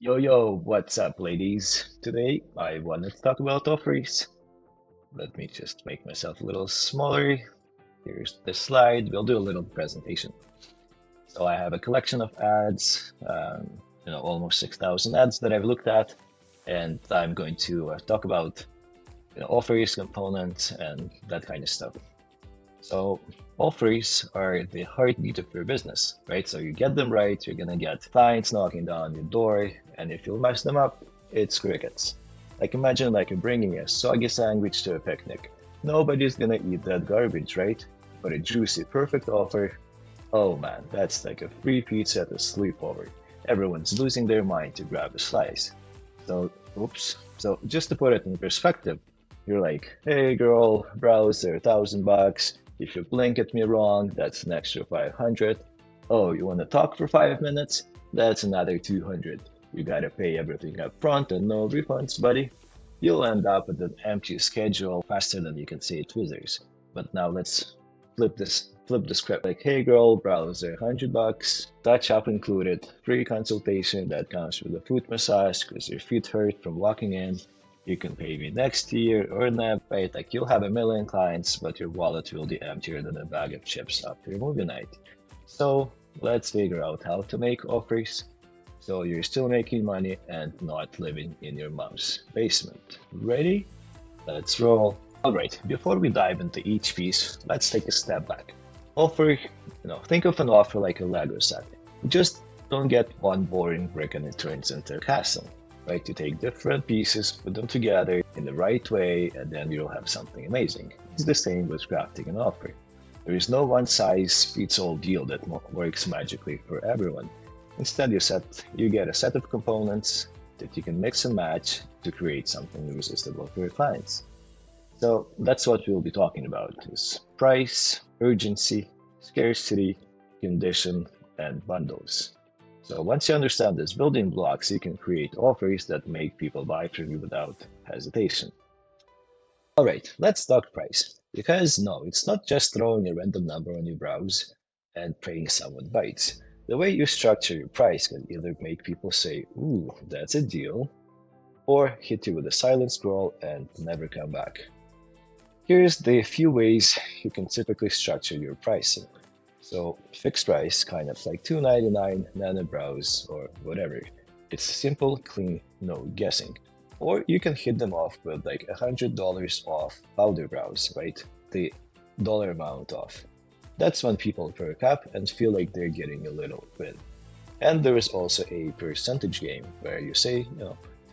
Yo, what's up, ladies? Today I wanted to talk about offers. Let me just make myself a little smaller. Here's the slide. We'll do a little presentation. So I have a collection of ads, almost 6,000 ads that I've looked at, and I'm going to talk about offers, components, and that kind of stuff. So offers are the heartbeat of your business, right? So you get them right, you're gonna get clients knocking down your door, and if you mess them up, it's crickets. Like imagine like you're bringing a soggy sandwich to a picnic. Nobody's gonna eat that garbage, right? But a juicy, perfect offer, oh man, that's like a free pizza at a sleepover. Everyone's losing their mind to grab a slice. So, oops. So just to put it in perspective, you're like, hey girl, browse there, $1,000. If you blink at me wrong, that's an extra 500. Oh, you want to talk for 5 minutes? That's another 200. You gotta pay everything up front and no refunds, buddy. You'll end up with an empty schedule faster than you can say Twizzlers. But now let's flip the script. Like, hey girl, browser, $100, touch up included, free consultation that comes with a foot massage because your feet hurt from walking in. You can pay me next year or never, right? Like you'll have a million clients, but your wallet will be emptier than a bag of chips after your movie night. So let's figure out how to make offers so you're still making money and not living in your mom's basement. Ready? Let's roll. Alright, before we dive into each piece, let's take a step back. Think of an offer like a Lego set. Just don't get one boring brick and it turns into a castle, right? You take different pieces, put them together in the right way, and then you'll have something amazing. It's the same with crafting an offer. There is no one size fits all deal that works magically for everyone. Instead, you get a set of components that you can mix and match to create something irresistible for your clients. So that's what we'll be talking about is price, urgency, scarcity, condition, and bundles. So once you understand these building blocks, you can create offers that make people buy from you without hesitation. All right, let's talk price. Because no, it's not just throwing a random number on your browse and praying someone bites. The way you structure your price can either make people say, ooh, that's a deal, or hit you with a silent scroll and never come back. Here's the few ways you can typically structure your pricing. So fixed price, kind of like $2.99, nano browse, or whatever. It's simple, clean, no guessing. Or you can hit them off with like $100 off powder browse, right? The dollar amount off. That's when people perk up and feel like they're getting a little win. And there is also a percentage game where you say,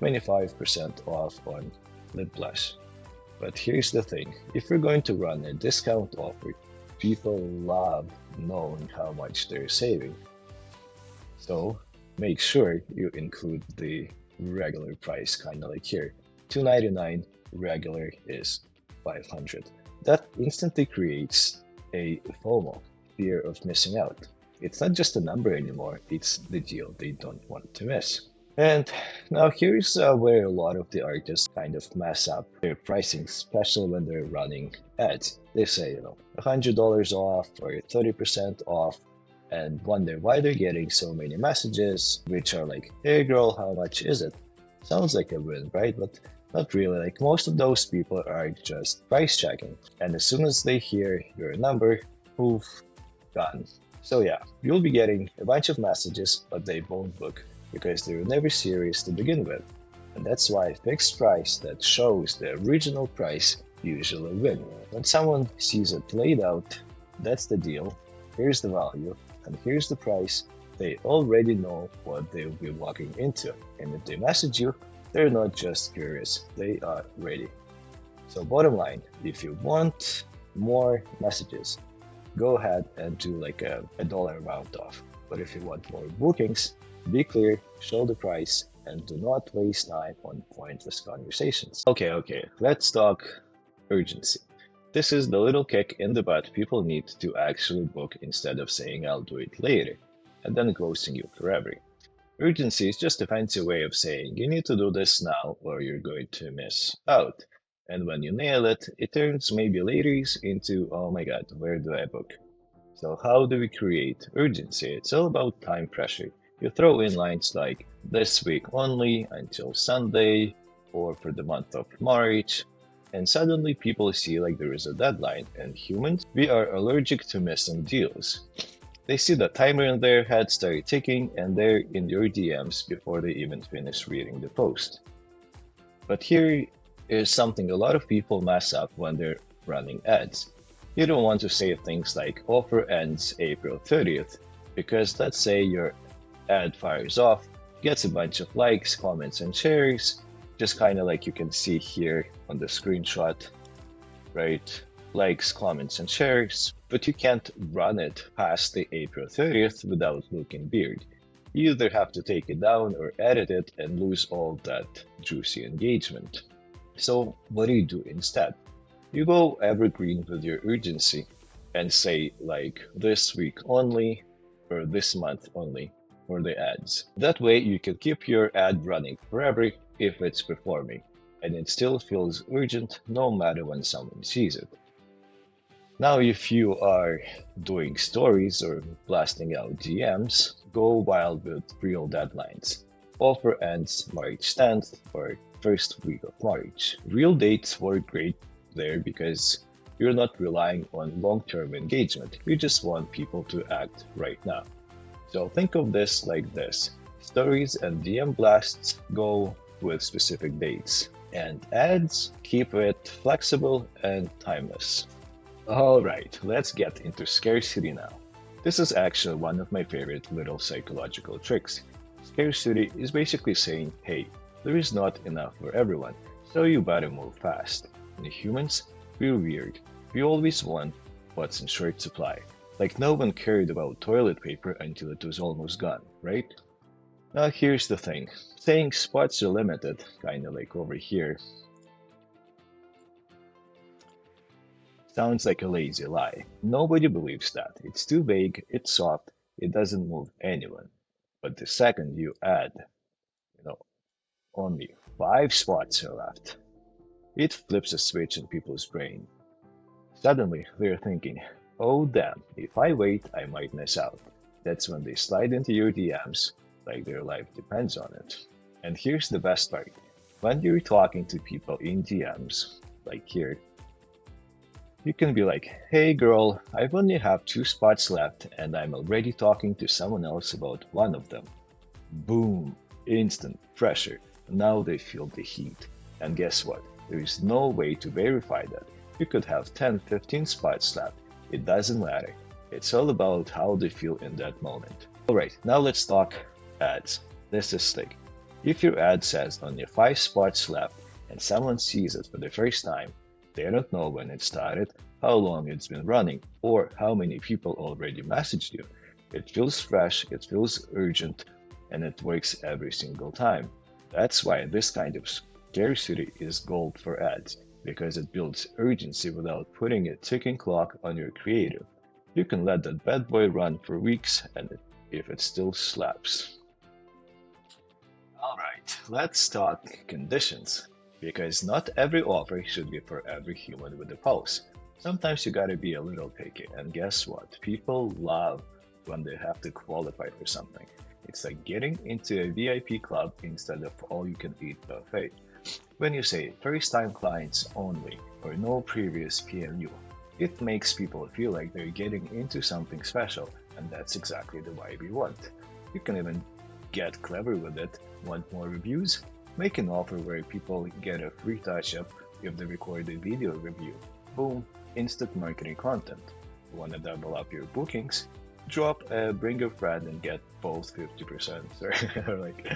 25% off on lip blush. But here's the thing, if you're going to run a discount offer, people love knowing how much they're saving. So make sure you include the regular price, kind of like here. $2.99 regular is $500. That instantly creates a FOMO, fear of missing out. It's not just a number anymore, it's the deal they don't want to miss. And now here's where a lot of the artists kind of mess up their pricing, especially when they're running ads. They say, $100 off or 30% off, and wonder why they're getting so many messages, which are like, hey girl, how much is it? Sounds like a win, right? But not really. Like most of those people are just price checking. And as soon as they hear your number, poof, gone. So yeah, you'll be getting a bunch of messages, but they won't book because they were never serious to begin with. And that's why fixed price that shows the original price usually win. When someone sees it laid out, that's the deal, here's the value, and here's the price, they already know what they'll be walking into. And if they message you, they're not just curious, they are ready. So bottom line, if you want more messages, go ahead and do like a dollar amount off. But if you want more bookings, be clear, show the price, and do not waste time on pointless conversations. Okay, let's talk urgency. This is the little kick in the butt people need to actually book instead of saying I'll do it later, and then ghosting you forever. Urgency is just a fancy way of saying you need to do this now or you're going to miss out. And when you nail it, it turns maybe later's into, oh my god, where do I book? So how do we create urgency? It's all about time pressure. You throw in lines like this week only until Sunday or for the month of March, and suddenly people see like there is a deadline. And humans, we are allergic to missing deals. They see the timer in their head start ticking and they're in your DMs before they even finish reading the post. But here is something a lot of people mess up when they're running ads. You don't want to say things like offer ends April 30th because let's say your ad fires off, gets a bunch of likes, comments, and shares, just kind of like you can see here on the screenshot, right? Likes, comments, and shares, but you can't run it past the April 30th without looking weird. You either have to take it down or edit it and lose all that juicy engagement. So what do you do instead? You go evergreen with your urgency and say like this week only or this month only for the ads. That way you can keep your ad running forever if it's performing and it still feels urgent no matter when someone sees it. Now, if you are doing stories or blasting out DMs, go wild with real deadlines. Offer ends March 10th or first week of March. Real dates work great there because you're not relying on long-term engagement. You just want people to act right now. So think of this like this. Stories and DM blasts go with specific dates, and ads keep it flexible and timeless. Alright, let's get into scarcity now. This is actually one of my favorite little psychological tricks. Scarcity is basically saying, hey, there is not enough for everyone, so you better move fast. And humans, we're weird. We always want what's in short supply. Like no one cared about toilet paper until it was almost gone, right? Now here's the thing. Saying spots are limited, kinda like over here, sounds like a lazy lie. Nobody believes that. It's too vague, it's soft, it doesn't move anyone. But the second you add, only 5 spots are left, it flips a switch in people's brain. Suddenly, they're thinking, oh damn, if I wait, I might miss out. That's when they slide into your DMs like their life depends on it. And here's the best part. When you're talking to people in DMs, like here, you can be like, hey girl, I only have 2 spots left and I'm already talking to someone else about one of them. Boom, instant pressure. Now they feel the heat. And guess what? There is no way to verify that. You could have 10, 15 spots left. It doesn't matter. It's all about how they feel in that moment. Alright, now let's talk ads. This is slick. If your ad says only 5 spots left and someone sees it for the first time, they don't know when it started, how long it's been running, or how many people already messaged you. It feels fresh, it feels urgent, and it works every single time. That's why this kind of scarcity is gold for ads, because it builds urgency without putting a ticking clock on your creative. You can let that bad boy run for weeks, and if it still slaps. Alright, let's talk conditions. Because not every offer should be for every human with a pulse. Sometimes you gotta be a little picky, and guess what? People love when they have to qualify for something. It's like getting into a VIP club instead of all-you-can-eat buffet. When you say first-time clients only or no previous PMU, it makes people feel like they're getting into something special, and that's exactly the vibe we want. You can even get clever with it. Want more reviews? Make an offer where people get a free touch-up if they record a video review. Boom, instant marketing content. Want to double up your bookings? Drop a bring a friend and get both 50% or like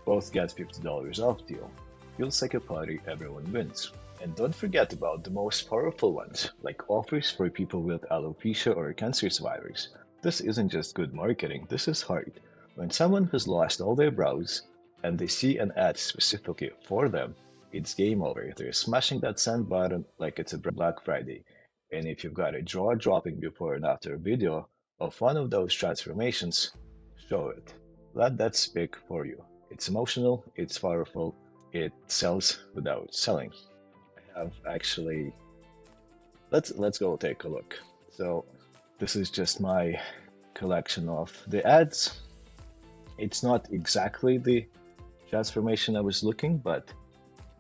both get $50 off deal. Feels like a party, everyone wins. And don't forget about the most powerful ones, like offers for people with alopecia or cancer survivors. This isn't just good marketing, this is hard. When someone has lost all their brows and they see an ad specifically for them, it's game over. They're smashing that send button like it's a Black Friday. And if you've got a jaw-dropping before and after video of one of those transformations, show it. Let that speak for you. It's emotional, it's powerful, it sells without selling. I have actually, let's go take a look. So this is just my collection of the ads. It's not exactly the transformation I was looking, but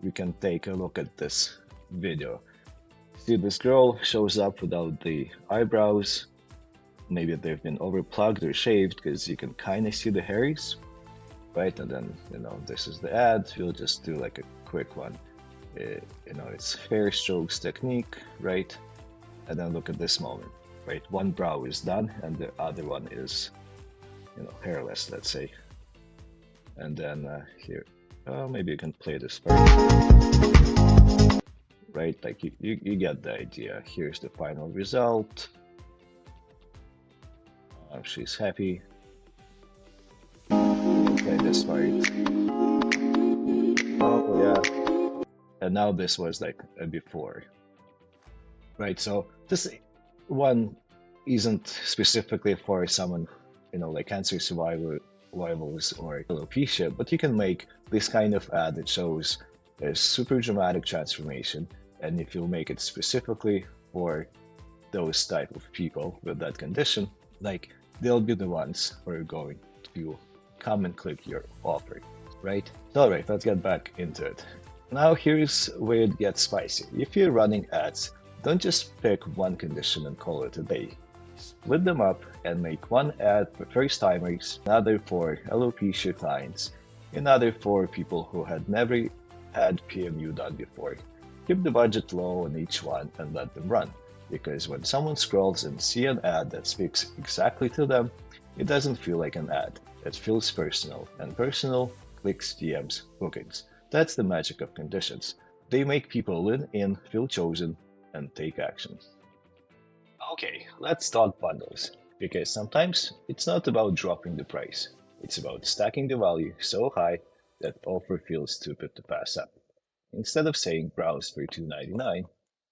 we can take a look at this video. See, this girl shows up without the eyebrows. Maybe they've been overplugged or shaved because you can kind of see the hairs, right? And then, this is the ad. We'll just do like a quick one. It's hair strokes technique, right? And then look at this moment, right? One brow is done and the other one is, hairless, let's say. And then here, maybe you can play this part, right? Like you get the idea. Here's the final result. She's happy. Okay, this part. Oh yeah. And now this was like a before, right? So this one isn't specifically for someone, like cancer survivors or alopecia, but you can make this kind of ad that shows a super dramatic transformation, and if you make it specifically for those type of people with that condition, like they'll be the ones who are going to come and click your offer, right? All right, let's get back into it. Now here's where it gets spicy. If you're running ads, don't just pick one condition and call it a day. Split them up and make one ad for first timers, another for alopecia clients, another for people who had never had PMU done before. Keep the budget low on each one and let them run, because when someone scrolls and see an ad that speaks exactly to them, it doesn't feel like an ad. It feels personal, and personal clicks, DMs, bookings. That's the magic of conditions. They make people lean in, feel chosen, and take action. Okay, let's talk bundles, because sometimes it's not about dropping the price. It's about stacking the value so high that offer feels stupid to pass up. Instead of saying browse for $2.99,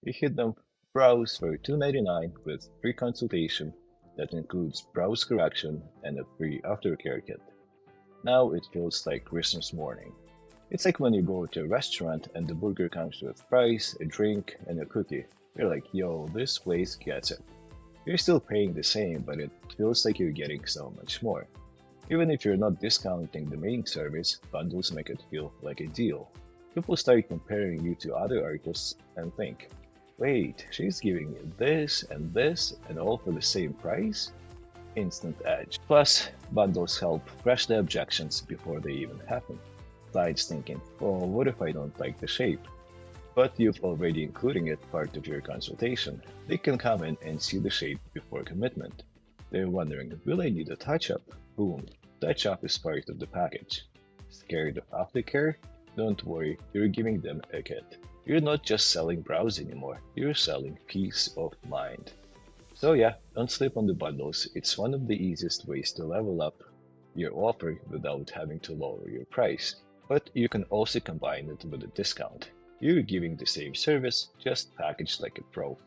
we hit them browse for $2.99 with free consultation that includes brows correction and a free aftercare kit. Now it feels like Christmas morning. It's like when you go to a restaurant and the burger comes with fries, a drink, and a cookie. You're like, yo, this place gets it. You're still paying the same, but it feels like you're getting so much more. Even if you're not discounting the main service, bundles make it feel like a deal. People start comparing you to other artists and think, wait, she's giving me this, and all for the same price? Instant edge. Plus, bundles help crush the objections before they even happen. Clients thinking, oh, what if I don't like the shape? But you've already including it part of your consultation. They can come in and see the shape before commitment. They're wondering, will I need a touch-up? Boom, touch-up is part of the package. Scared of aftercare? Don't worry, you're giving them a kit. You're not just selling brows anymore, you're selling peace of mind. So yeah, don't sleep on the bundles. It's one of the easiest ways to level up your offer without having to lower your price. But you can also combine it with a discount. You're giving the same service, just packaged like a pro.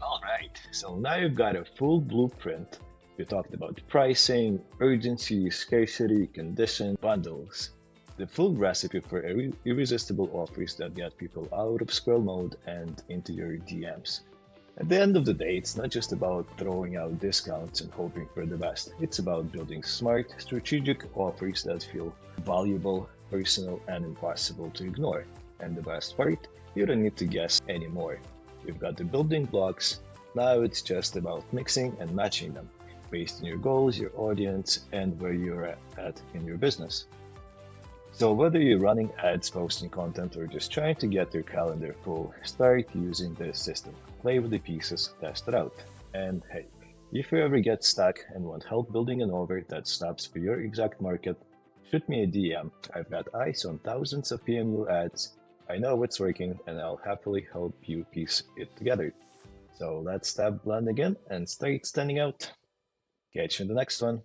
Alright, so now you've got a full blueprint. We talked about pricing, urgency, scarcity, condition, bundles. The full recipe for irresistible offers that get people out of scroll mode and into your DMs. At the end of the day, it's not just about throwing out discounts and hoping for the best. It's about building smart, strategic offers that feel valuable, personal, and impossible to ignore. And the best part, you don't need to guess anymore. You've got the building blocks. Now it's just about mixing and matching them based on your goals, your audience, and where you're at in your business. So whether you're running ads, posting content, or just trying to get your calendar full, start using this system. Play with the pieces, test it out. And hey, if you ever get stuck and want help building an offer that stops for your exact market, shoot me a DM. I've got eyes on thousands of PMU ads. I know what's working, and I'll happily help you piece it together. So let's stop blending in and start standing out. Catch you in the next one.